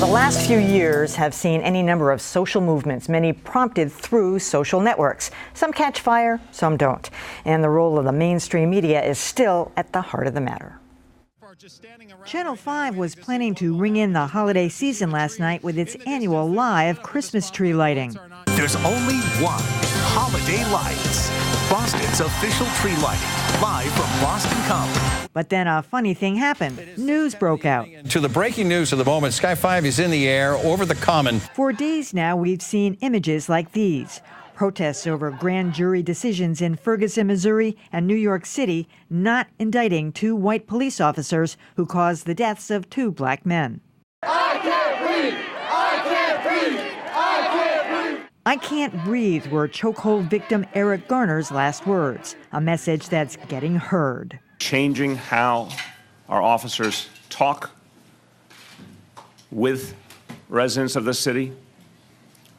The last few years have seen any number of social movements, many prompted through social networks. Some catch fire, some don't. And the role of the mainstream media is still at the heart of the matter. Channel 5 was planning to ring in the holiday season last night with its annual live Christmas tree lighting. There's only one Holiday Lights, Boston's official tree lighting, live from Boston Common. But then a funny thing happened. News broke out. To the breaking news of the moment, Sky 5 is in the air over the Common. For days now, we've seen images like these. Protests over grand jury decisions in Ferguson, Missouri and New York City not indicting two white police officers who caused the deaths of two black men. I can't breathe! I can't breathe! I can't breathe! I can't breathe were chokehold victim Eric Garner's last words, a message that's getting heard. Changing how our officers talk with residents of the city,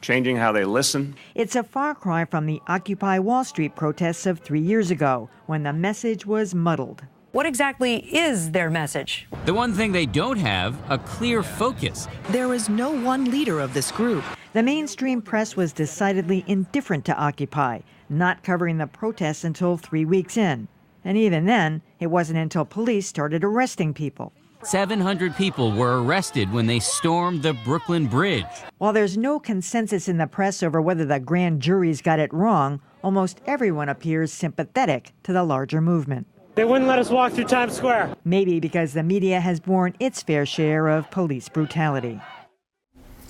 changing how they listen. It's a far cry from the Occupy Wall Street protests of 3 years ago, when the message was muddled. What exactly is their message? The one thing they don't have, a clear focus. There is no one leader of this group. The mainstream press was decidedly indifferent to Occupy, not covering the protests until 3 weeks in. And even then, it wasn't until police started arresting people. 700 people were arrested when they stormed the Brooklyn Bridge. While there's no consensus in the press over whether the grand juries got it wrong, almost everyone appears sympathetic to the larger movement. They wouldn't let us walk through Times Square. Maybe because the media has borne its fair share of police brutality.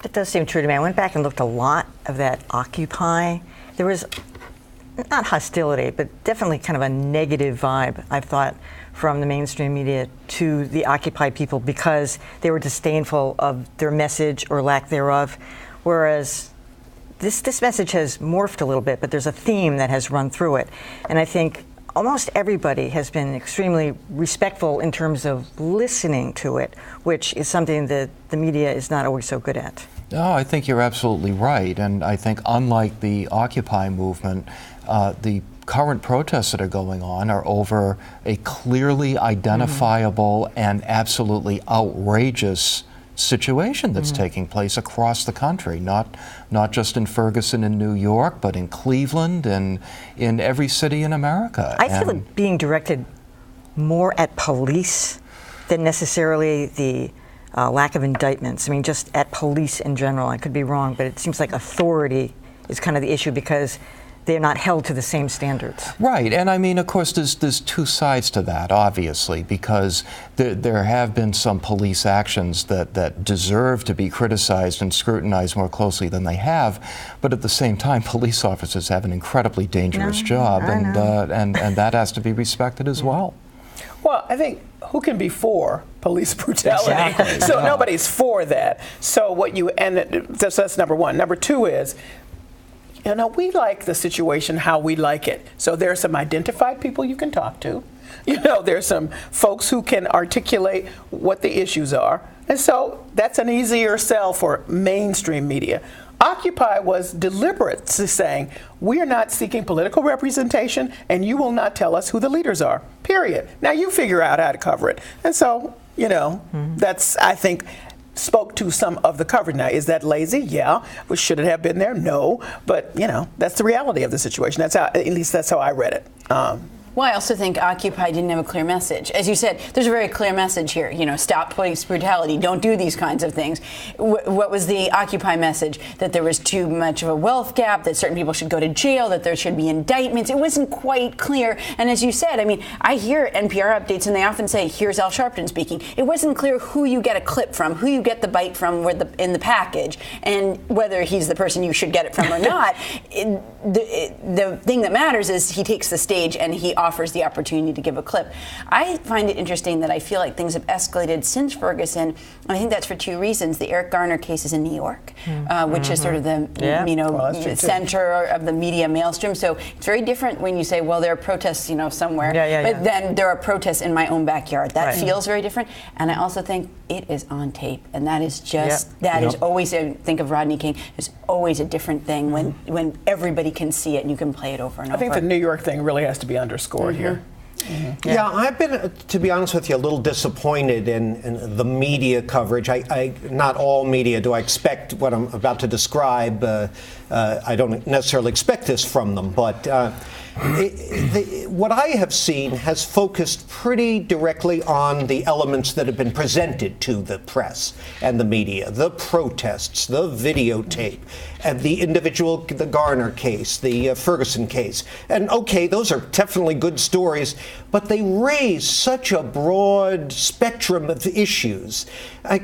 It does seem true to me. I went back and looked a lot of that Occupy. There was not hostility, but definitely kind of a negative vibe, I thought, from the mainstream media to the Occupy people because they were disdainful of their message or lack thereof. Whereas this message has morphed a little bit, but there's a theme that has run through it. And I think almost everybody has been extremely respectful in terms of listening to it, which is something that the media is not always so good at. No, I think you're absolutely right. And I think unlike the Occupy movement, the current protests that are going on are over a clearly identifiable and absolutely outrageous situation that's taking place across the country, not just in Ferguson and New York, but in Cleveland and in every city in America. I feel it being directed more at police than necessarily the lack of indictments. I mean, just at police in general. I could be wrong, but it seems like authority is kind of the issue because they're not held to the same standards. Right, and I mean, of course, there's two sides to that, obviously, because there have been some police actions that deserve to be criticized and scrutinized more closely than they have, but at the same time, police officers have an incredibly dangerous job, and that has to be respected as well. Well, I think who can be for police brutality? Exactly. So nobody's for that. So that's number one. Number two is, you know, we like the situation how we like it. So there are some identified people you can talk to. You know, there's some folks who can articulate what the issues are. And so that's an easier sell for mainstream media. Occupy was deliberately saying, we are not seeking political representation and you will not tell us who the leaders are, period. Now you figure out how to cover it. And so, you know, that's, I think, spoke to some of the coverage. Now, is that lazy? Yeah. Well, should it have been there? No. But, you know, that's the reality of the situation. That's how, at least that's how I read it. Well, I also think Occupy didn't have a clear message. As you said, there's a very clear message here. You know, stop police brutality. Don't do these kinds of things. What was the Occupy message? That there was too much of a wealth gap, that certain people should go to jail, that there should be indictments. It wasn't quite clear. And as you said, I mean, I hear NPR updates and they often say, here's Al Sharpton speaking. It wasn't clear who you get a clip from, who you get the bite from in the package, and whether he's the person you should get it from or not. The thing that matters is he takes the stage and he offers the opportunity to give a clip. I find it interesting that I feel like things have escalated since Ferguson, and I think that's for two reasons. The Eric Garner case is in New York, which is sort of the center of the media maelstrom. So it's very different when you say, well, there are protests, you know, somewhere, but then there are protests in my own backyard. That feels very different. And I also think it is on tape, and that is just is always. Think of Rodney King. It's always a different thing when everybody can see it and you can play it over and over. I think the New York thing really has to be underscored here. Mm-hmm. Yeah, I've been, to be honest with you, a little disappointed in the media coverage. Not all media do I expect what I'm about to describe. I don't necessarily expect this from them, but what I have seen has focused pretty directly on the elements that have been presented to the press and the media, the protests, the videotape, and the Garner case, the Ferguson case. And okay, those are definitely good stories, but they raise such a broad spectrum of issues.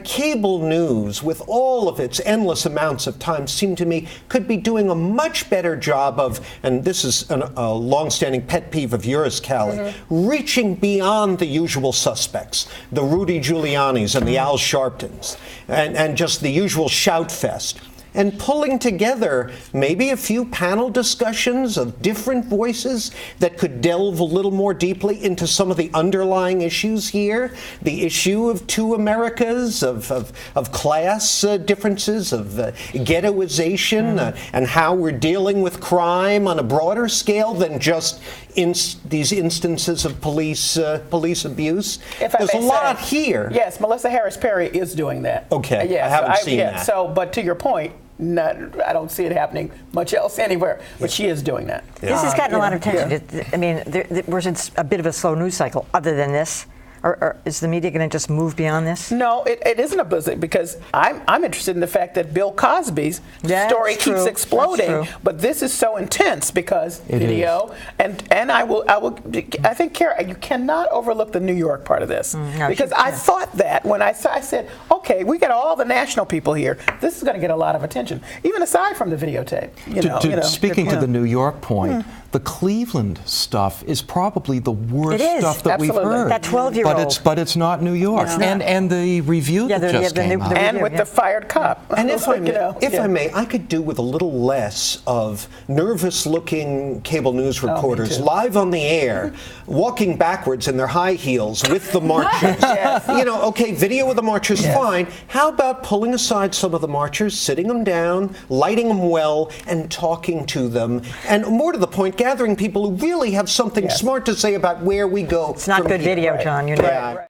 Cable news, with all of its endless amounts of time, seemed to me could be doing a much better job of, and this is a longstanding pet peeve of yours, Callie, reaching beyond the usual suspects, the Rudy Giulianis and the Al Sharptons, and just the usual shout fest, and pulling together maybe a few panel discussions of different voices that could delve a little more deeply into some of the underlying issues here, the issue of two Americas, of class differences, of ghettoization, and how we're dealing with crime on a broader scale than just these instances of police abuse. There's a lot here. Yes, Melissa Harris Perry is doing that. Okay, yes, I haven't seen that. So, but to your point, I don't see it happening much else anywhere, but she is doing that. Yeah. This has gotten a lot of attention. Yeah. I mean, there was a bit of a slow news cycle other than this. Or is the media going to just move beyond this? No, it isn't a blizzard, because I'm interested in the fact that Bill Cosby's story keeps exploding. But this is so intense because video, and I think, Kara, you cannot overlook the New York part of this, because I thought that when I said, okay, we got all the national people here, this is going to get a lot of attention, even aside from the videotape. Speaking to the New York point, the Cleveland stuff is probably the worst stuff that we've heard. That 12-year-old. But it's not New York. No. And the review that just came out. And with the fired cop. And if I may, I could do with a little less of nervous-looking cable news reporters live on the air, walking backwards in their high heels with the marchers. Okay, video of the marchers, fine. How about pulling aside some of the marchers, sitting them down, lighting them well, and talking to them, and more to the point, gathering people who really have something smart to say about where we go. It's not good video, John. You're Yeah.